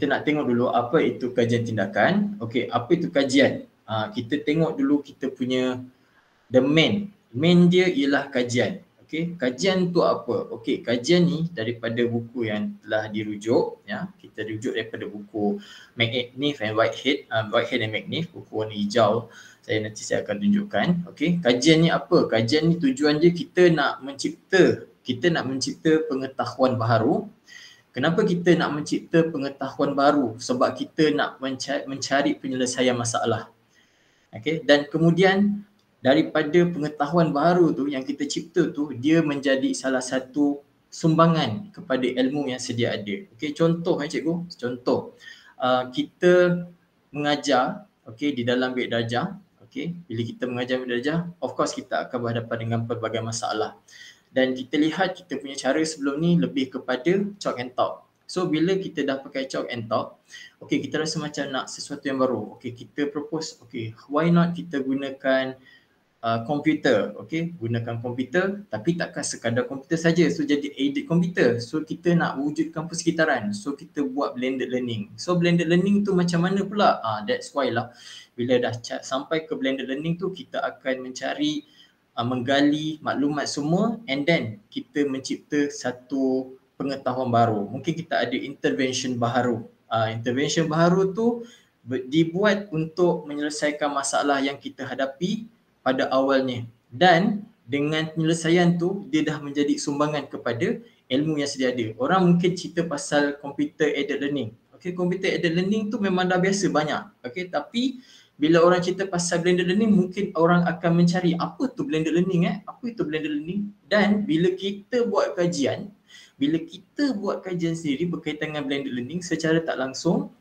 kita nak tengok dulu apa itu kajian tindakan. Okey, apa itu kajian? Kita tengok dulu kita punya the main dia ialah kajian. Okey, kajian tu apa? Okey, kajian ni daripada buku yang telah dirujuk, ya. Kita rujuk daripada buku McNiff and Whitehead and McNiff, buku warna hijau. Nanti saya akan tunjukkan. Okey, kajian ni apa? Kajian ni tujuan dia kita nak mencipta pengetahuan baru. Kenapa kita nak mencipta pengetahuan baru? Sebab kita nak mencari penyelesaian masalah. Okey, dan kemudian daripada pengetahuan baru tu yang kita cipta tu, dia menjadi salah satu sumbangan kepada ilmu yang sedia ada. Okey, contoh cikgu, kita mengajar di dalam bilik darjah. Okey, bila kita mengajar bilik darjah, of course kita akan berhadapan dengan pelbagai masalah. Dan kita lihat kita punya cara sebelum ni lebih kepada chalk and talk. So bila kita dah pakai chalk and talk, kita rasa macam nak sesuatu yang baru. Kita propose, why not kita gunakan komputer, gunakan komputer, tapi takkan sekadar komputer saja. So jadi aided komputer. So kita nak wujudkan persekitaran. So kita buat blended learning. So blended learning tu macam mana pula? That's why lah bila dah sampai ke blended learning tu, kita akan mencari, menggali maklumat semua, and then kita mencipta satu pengetahuan baru. Mungkin kita ada intervention baharu. Intervention baharu tu dibuat untuk menyelesaikan masalah yang kita hadapi pada awalnya. Dan dengan penyelesaian tu, dia dah menjadi sumbangan kepada ilmu yang sedia ada. Orang mungkin cerita pasal computer aided learning. Computer aided learning tu memang dah biasa banyak. Tapi bila orang cerita pasal blended learning, mungkin orang akan mencari apa tu blended learning, apa itu blended learning. Dan bila kita buat kajian sendiri berkaitan dengan blended learning secara tak langsung,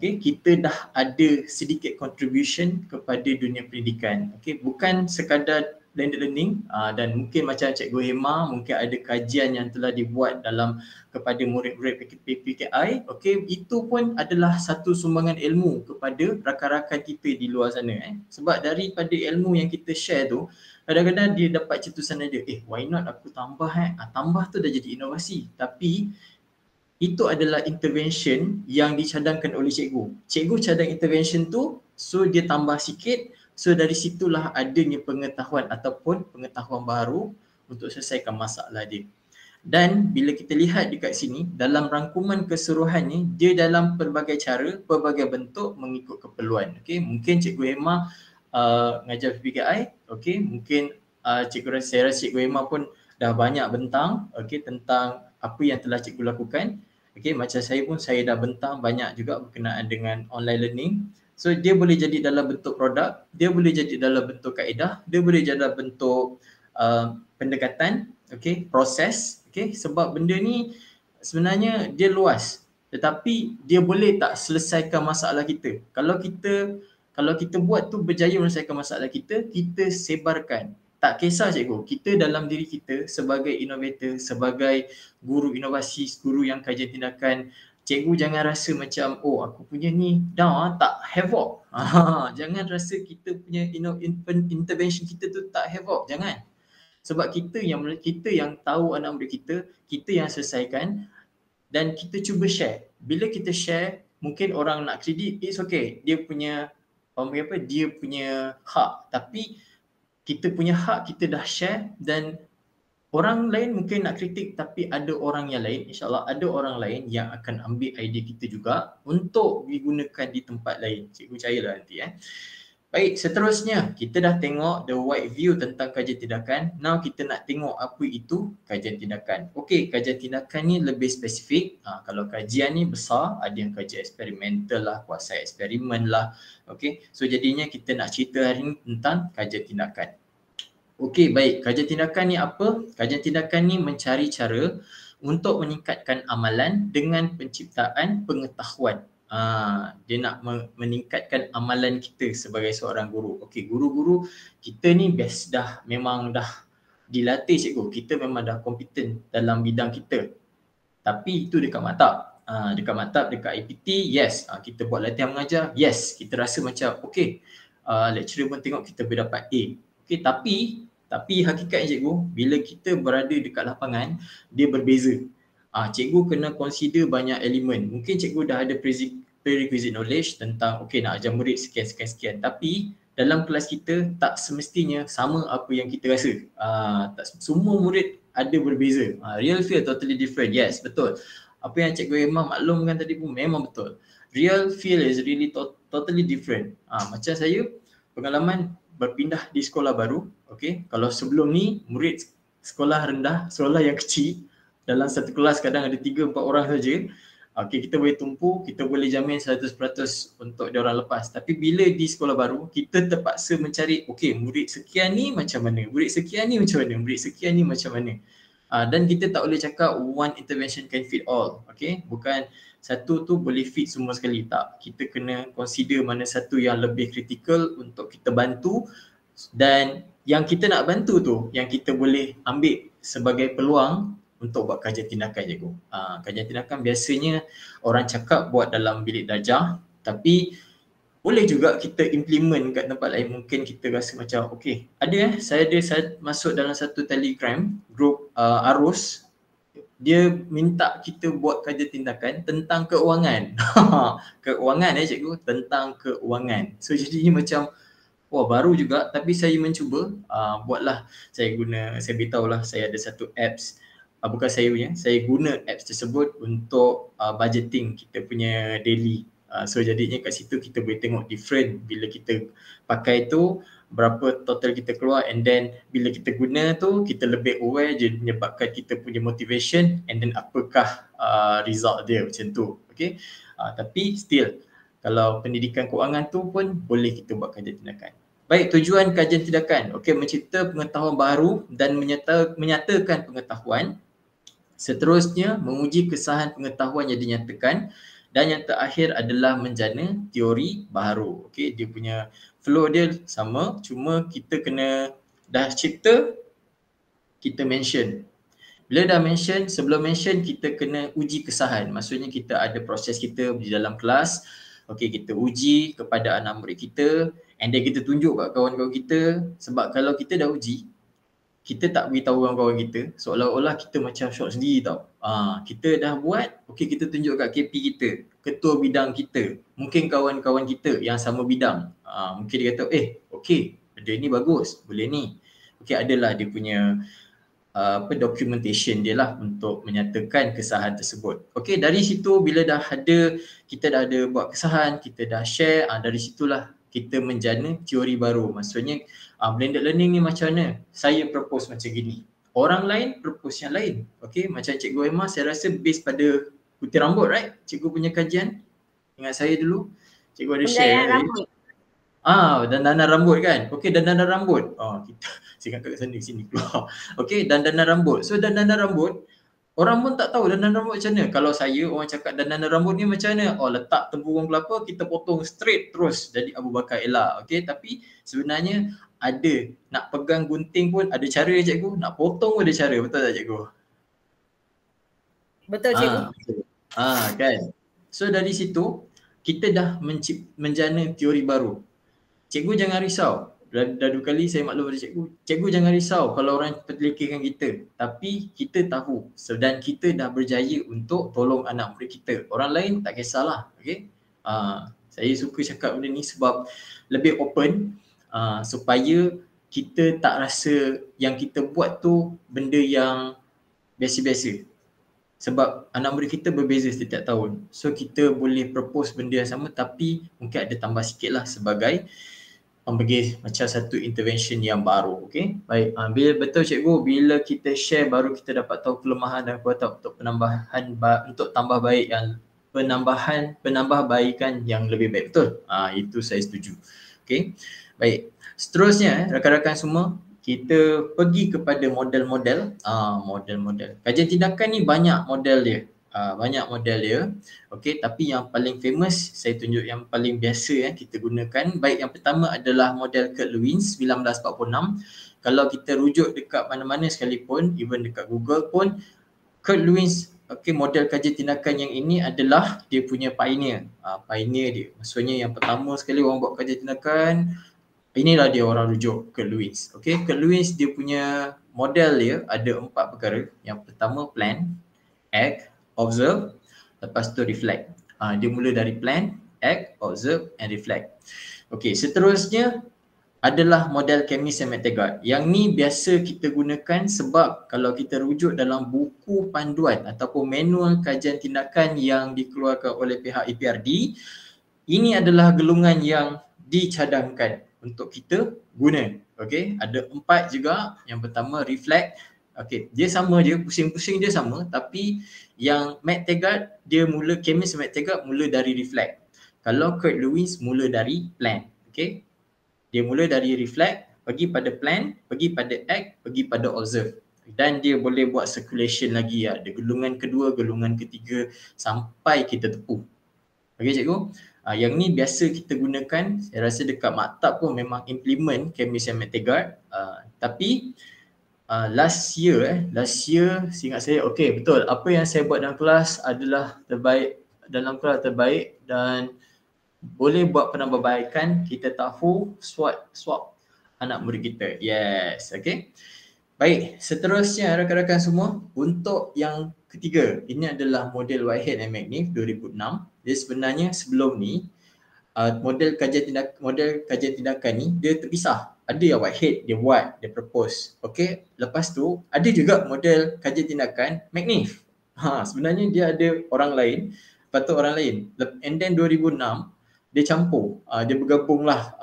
kita dah ada sedikit contribution kepada dunia pendidikan. Bukan sekadar blended learning, dan mungkin macam Cikgu Hema, mungkin ada kajian yang telah dibuat kepada murid-murid PKI. Itu pun adalah satu sumbangan ilmu kepada rakan-rakan kita di luar sana. Sebab daripada ilmu yang kita share tu, kadang-kadang dia dapat cetusan dia, why not aku tambah, tambah tu dah jadi inovasi. Tapi itu adalah intervention yang dicadangkan oleh cikgu. Cikgu cadang intervention tu, so dia tambah sikit. So dari situlah adanya pengetahuan ataupun pengetahuan baru untuk selesaikan masalah dia. Dan bila kita lihat dekat sini, dalam rangkuman keseluruhannya, dia dalam pelbagai cara, pelbagai bentuk mengikut keperluan. Mungkin Cikgu Hema ngajar PPKI, mungkin saya rasa Cikgu Hema pun dah banyak bentang tentang apa yang telah cikgu lakukan. Macam saya pun, saya dah bentang banyak juga berkenaan dengan online learning. So dia boleh jadi dalam bentuk produk, dia boleh jadi dalam bentuk kaedah, dia boleh jadi dalam bentuk pendekatan, proses, sebab benda ni sebenarnya dia luas, tetapi dia boleh tak selesaikan masalah kita. Kalau kita buat tu berjaya menyelesaikan masalah kita, kita sebarkan. Tak kisah cikgu, kita dalam diri kita sebagai innovator, sebagai guru inovasi, guru yang kajian tindakan, cikgu jangan rasa macam, aku punya ni dah tak havoc. Jangan rasa kita punya intervention kita tu tak havoc, jangan. Sebab kita yang tahu anak murid kita yang selesaikan, dan kita cuba share. Bila kita share, mungkin orang nak kredit, it's okay. Dia punya hak. Tapi kita punya hak kita dah share, dan orang lain mungkin nak kritik, tapi ada orang yang lain, insyaAllah ada orang lain yang akan ambil idea kita juga untuk digunakan di tempat lain. Cikgu percayalah nanti. Baik, seterusnya kita dah tengok the wide view tentang kajian tindakan. Now kita nak tengok apa itu kajian tindakan. Kajian tindakan ni lebih spesifik. Kalau kajian ni besar, ada yang kajian eksperimental lah, kuasai eksperimen lah. So jadinya kita nak cerita hari ni tentang kajian tindakan. Baik, kajian tindakan ni apa? Kajian tindakan ni mencari cara untuk meningkatkan amalan dengan penciptaan pengetahuan. Dia nak meningkatkan amalan kita sebagai seorang guru. Guru-guru kita ni memang dah dilatih cikgu. Kita memang dah kompeten dalam bidang kita. Tapi itu dekat maktab. Dekat IPT, yes. Kita buat latihan mengajar, yes. Kita rasa macam lecturer pun tengok kita boleh dapat A. Tapi hakikatnya cikgu, bila kita berada dekat lapangan, dia berbeza. Cikgu kena consider banyak elemen. Mungkin cikgu dah ada prerequisite knowledge tentang nak ajar murid sekian. Tapi dalam kelas kita tak semestinya sama apa yang kita rasa. Tak semua murid ada berbeza. Real feel totally different. Yes, betul. Apa yang Cikgu Emma maklumkan tadi pun memang betul. Real feel is really totally different. Macam saya pengalaman berpindah di sekolah baru. Okay, kalau sebelum ni murid sekolah rendah, sekolah yang kecil, dalam satu kelas kadang ada 3-4 orang saja. Okay, kita boleh tumpu, kita boleh jamin 100% untuk diorang lepas. Tapi bila di sekolah baru, kita terpaksa mencari, murid sekian ni macam mana, murid sekian ni macam mana, murid sekian ni macam mana. Dan kita tak boleh cakap one intervention can fit all. Okay, bukan satu tu boleh fit semua sekali. Tak, kita kena consider mana satu yang lebih kritikal untuk kita bantu, dan yang kita nak bantu tu yang kita boleh ambil sebagai peluang untuk buat kajian tindakan, cikgu. Kajian tindakan biasanya orang cakap buat dalam bilik darjah, tapi boleh juga kita implement kat tempat lain. Mungkin kita rasa macam saya masuk dalam satu Telegram group arus, dia minta kita buat kajian tindakan tentang keuangan. Keuangan cikgu, tentang keuangan. So jadinya macam baru juga, tapi saya mencuba buatlah. Saya beritahulah saya ada satu apps, bukan saya punya, saya guna apps tersebut untuk budgeting kita punya daily. So jadinya kat situ kita boleh tengok different bila kita pakai tu, berapa total kita keluar, and then bila kita guna tu kita lebih aware je menyebabkan kita punya motivation, and then apakah result dia macam tu. Okay, tapi still kalau pendidikan keuangan tu pun boleh kita buat kajian tindakan. Baik, tujuan kajian tindakan, mencipta pengetahuan baru dan menyatakan pengetahuan. Seterusnya, menguji kesahan pengetahuan yang dinyatakan. Dan yang terakhir adalah menjana teori baru. Dia punya flow dia sama, cuma kita kena dah cipta, kita mention. Bila dah mention, sebelum mention kita kena uji kesahan. Maksudnya kita ada proses kita di dalam kelas. Kita uji kepada anak murid kita, and then kita tunjuk kat kawan-kawan kita. Sebab kalau kita dah uji, kita tak beritahu kawan-kawan kita, seolah-olah kita macam syok sendiri tau. Kita dah buat, kita tunjuk kat KP kita, ketua bidang kita, mungkin kawan-kawan kita yang sama bidang. Mungkin dia kata, benda ni bagus, boleh ni. Adalah dia punya documentation dia lah untuk menyatakan kesahan tersebut. Dari situ bila kita dah ada buat kesahan, kita dah share, dari situlah kita menjana teori baru. Maksudnya blended learning ni macam mana? Saya propose macam gini, orang lain propose yang lain. Macam Cikgu Emma, saya rasa based pada putih rambut, right? Cikgu punya kajian, ingat saya dulu cikgu ada share rambut. Dandanan rambut kan? Dandanan rambut. Kita saya kat sini keluar. Dandanan rambut. So dandanan rambut, orang pun tak tahu dandanan rambut macam mana. Kalau saya, orang cakap dandanan rambut ni macam mana? Letak tempurung kelapa, kita potong straight terus jadi Abu Bakar Ella. Tapi sebenarnya ada, nak pegang gunting pun ada cara, cikgu. Nak potong pun ada cara. Betul tak, cikgu? Betul, cikgu. Kan? So dari situ kita dah menjana teori baru. Cikgu jangan risau. Dah 2 kali saya maklum pada cikgu. Cikgu jangan risau kalau orang pertelikakan kita. Tapi kita tahu dan kita dah berjaya untuk tolong anak murid kita. Orang lain tak kisahlah. Saya suka cakap benda ni sebab lebih open, supaya kita tak rasa yang kita buat tu benda yang biasa-biasa. Sebab anak murid kita berbeza setiap tahun. So kita boleh propose benda yang sama, tapi mungkin ada tambah sikit lah sebagai bagi macam satu intervention yang baru. Baik, betul cikgu, bila kita share baru kita dapat tahu kelemahan dan kekuatan untuk untuk tambah baik yang penambahbaikan yang lebih baik. Betul? Itu saya setuju. Baik, seterusnya rakan-rakan semua, kita pergi kepada model-model. Model-model kajian tindakan ni banyak model dia. Tapi yang paling famous, saya tunjuk yang paling biasa kita gunakan. Baik, yang pertama adalah model Kerr-Lewin 1946. Kalau kita rujuk dekat mana-mana sekalipun, even dekat Google pun, Kerr-Lewin, model kajian tindakan yang ini adalah dia punya pioneer. Pioneer dia, maksudnya yang pertama sekali orang buat kajian tindakan, inilah dia orang rujuk Kerr-Lewin. Kerr-Lewin dia punya model dia ada 4 perkara. Yang pertama plan, act, observe, lepas tu reflect. Dia mula dari plan, act, observe and reflect. Okey, seterusnya adalah model Chemist and Metagard. Yang ni biasa kita gunakan sebab kalau kita rujuk dalam buku panduan ataupun manual kajian tindakan yang dikeluarkan oleh pihak EPRD, ini adalah gelungan yang dicadangkan untuk kita guna. Okey, ada 4 juga. Yang pertama reflect. Okey, dia sama je, pusing-pusing dia sama, tapi yang Metagard dia mula, Chemist Metagard mula dari reflect. Kalau Kurt Lewis mula dari plan. Okey. Dia mula dari reflect, pergi pada plan, pergi pada act, pergi pada observe. Dan dia boleh buat circulation lagi. Ada gelungan kedua, gelungan ketiga sampai kita tepu. Okey cikgu. Yang ni biasa kita gunakan, saya rasa dekat maktab pun memang implement Chemist and Metagard. Tapi last year seingat saya, okey betul, apa yang saya buat dalam kelas adalah terbaik, dalam kelas terbaik dan boleh buat penambahbaikan. Kita tahu swap anak murid kita. Yes, okey. Baik, seterusnya rakan-rakan semua, untuk yang ketiga, ini adalah model Whitehead and McNiff 2006. Dia sebenarnya sebelum ni model kajian tindakan ni dia terpisah. Ada yang Whitehead dia buat, dia propose. Okey, lepas tu ada juga model kajian tindakan McNiff. Sebenarnya dia ada orang lain, patut orang lain. And then 2006 dia campur, dia bergabung lah,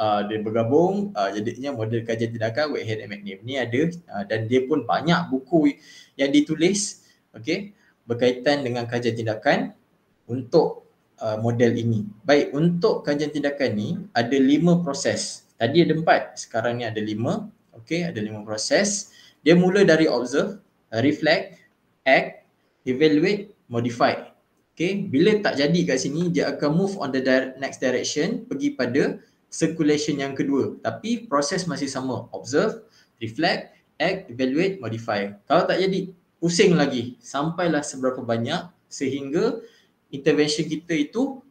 jadinya model kajian tindakan Whitehead and McNiff ni ada, dan dia pun banyak buku yang ditulis, okey, berkaitan dengan kajian tindakan untuk model ini. Baik, untuk kajian tindakan ni ada 5 proses. Tadi ada 4, sekarang ni ada 5. Okey, ada 5 proses. Dia mula dari observe, reflect, act, evaluate, modify. Okay, bila tak jadi kat sini, dia akan move on the next direction, pergi pada circulation yang kedua. Tapi proses masih sama, observe, reflect, act, evaluate, modify. Kalau tak jadi, pusing lagi sampailah seberapa banyak sehingga intervention kita itu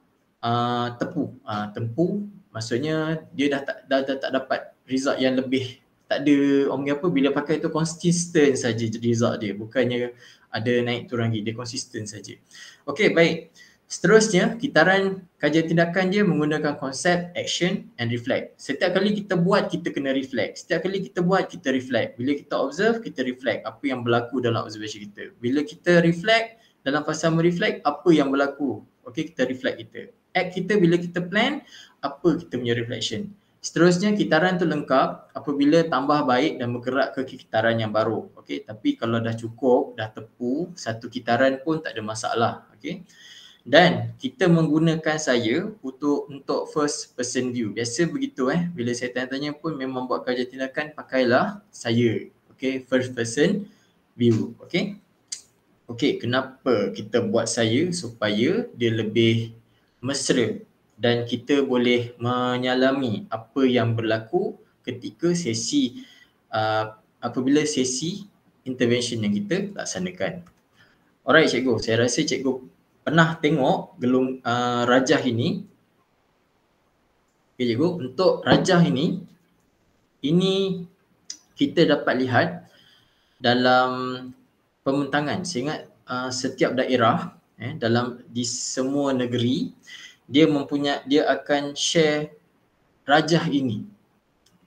tempu, maksudnya dia dah tak dapat result yang lebih. Tak ada orang apa, bila pakai tu konsisten saja result dia, bukannya ada naik turun lagi, dia konsisten saja. Okey, baik. Seterusnya, kitaran kajian tindakan dia menggunakan konsep action and reflect. Setiap kali kita buat, kita kena reflect. Setiap kali kita buat, kita reflect. Bila kita observe, kita reflect apa yang berlaku dalam observation kita. Bila kita reflect, dalam fasa mereflect, apa yang berlaku. Okey, kita reflect kita. Act kita bila kita plan, apa kita punya reflection. Seterusnya, kitaran tu lengkap apabila tambah baik dan bergerak ke kitaran yang baru. Okey, tapi kalau dah cukup, dah tepu, satu kitaran pun tak ada masalah. Okey. Dan kita menggunakan saya untuk first person view. Biasa begitu bila saya tanya-tanya pun memang buat kajian tindakan, pakailah saya. Okey, first person view. Okey. Okey, kenapa kita buat saya? Supaya dia lebih mesra dan kita boleh menyalami apa yang berlaku ketika sesi apabila sesi intervention yang kita laksanakan. Alright cikgu, saya rasa cikgu pernah tengok rajah ini. Okay, cikgu, untuk rajah ini kita dapat lihat dalam pembentangan. Saya ingat setiap daerah di semua negeri dia akan share rajah ini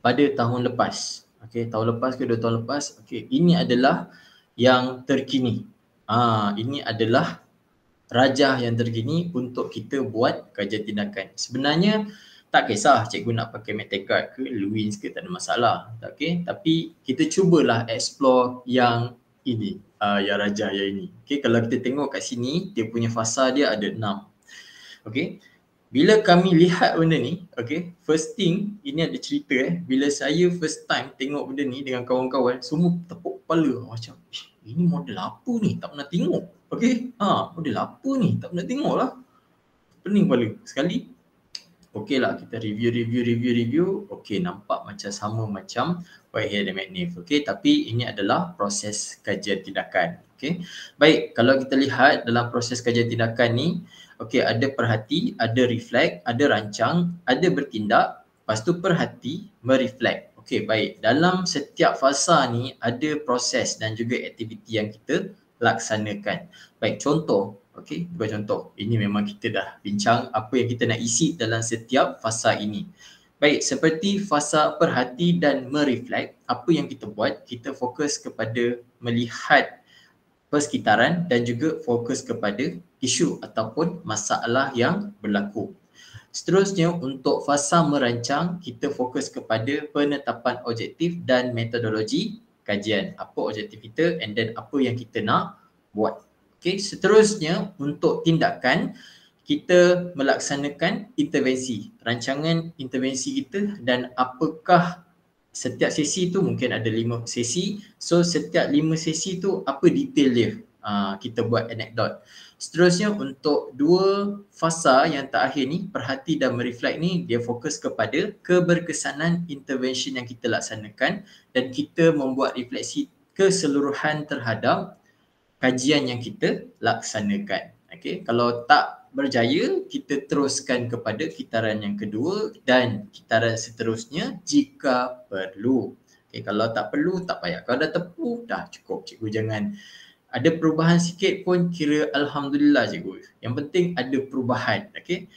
pada tahun lepas. Okey, tahun lepas ke 2 tahun lepas. Okey, ini adalah yang terkini. Ini adalah rajah yang terkini untuk kita buat kajian tindakan. Sebenarnya tak kisah cikgu nak pakai Metagard ke Lewis ke, tak ada masalah. Okey, tapi kita cubalah explore yang ini, yang rajah yang ini. Okey, kalau kita tengok kat sini, dia punya fasa dia ada 6. Okey. Bila kami lihat benda ni, okay, first thing, ini ada cerita bila saya first time tengok benda ni dengan kawan-kawan, semua tepuk kepala macam, ini model apa ni? Tak pernah tengok. Okay, model apa ni? Tak pernah tengok lah. Pening kepala. Sekali, okay lah, kita review. Okay, nampak macam sama macam Whitehead dan McNiff. Okay, tapi ini adalah proses kajian tindakan. Okay, baik, kalau kita lihat dalam proses kajian tindakan ni, okey, ada perhati, ada reflect, ada rancang, ada bertindak, lepas tu perhati, mereflect. Okey, baik. Dalam setiap fasa ni ada proses dan juga aktiviti yang kita laksanakan. Baik, contoh, okey, bukan contoh. Ini memang kita dah bincang apa yang kita nak isi dalam setiap fasa ini. Baik, seperti fasa perhati dan mereflect, apa yang kita buat, kita fokus kepada melihat persekitaran dan juga fokus kepada isu ataupun masalah yang berlaku. Seterusnya, untuk fasa merancang, kita fokus kepada penetapan objektif dan metodologi kajian. Apa objektif kita and then apa yang kita nak buat. Okay, seterusnya untuk tindakan, kita melaksanakan intervensi, rancangan intervensi kita dan apakah setiap sesi tu mungkin ada 5 sesi. So setiap 5 sesi tu apa detail dia? Kita buat anekdot. Seterusnya untuk 2 fasa yang terakhir ni, perhati dan mereflect ni, dia fokus kepada keberkesanan intervention yang kita laksanakan dan kita membuat refleksi keseluruhan terhadap kajian yang kita laksanakan. Okay, kalau tak berjaya, kita teruskan kepada kitaran yang kedua dan kitaran seterusnya jika perlu. Okay, kalau tak perlu, tak payah. Kalau dah tepu, dah cukup. Cikgu jangan ada perubahan sikit pun kira Alhamdulillah cikgu. Yang penting ada perubahan. Okay.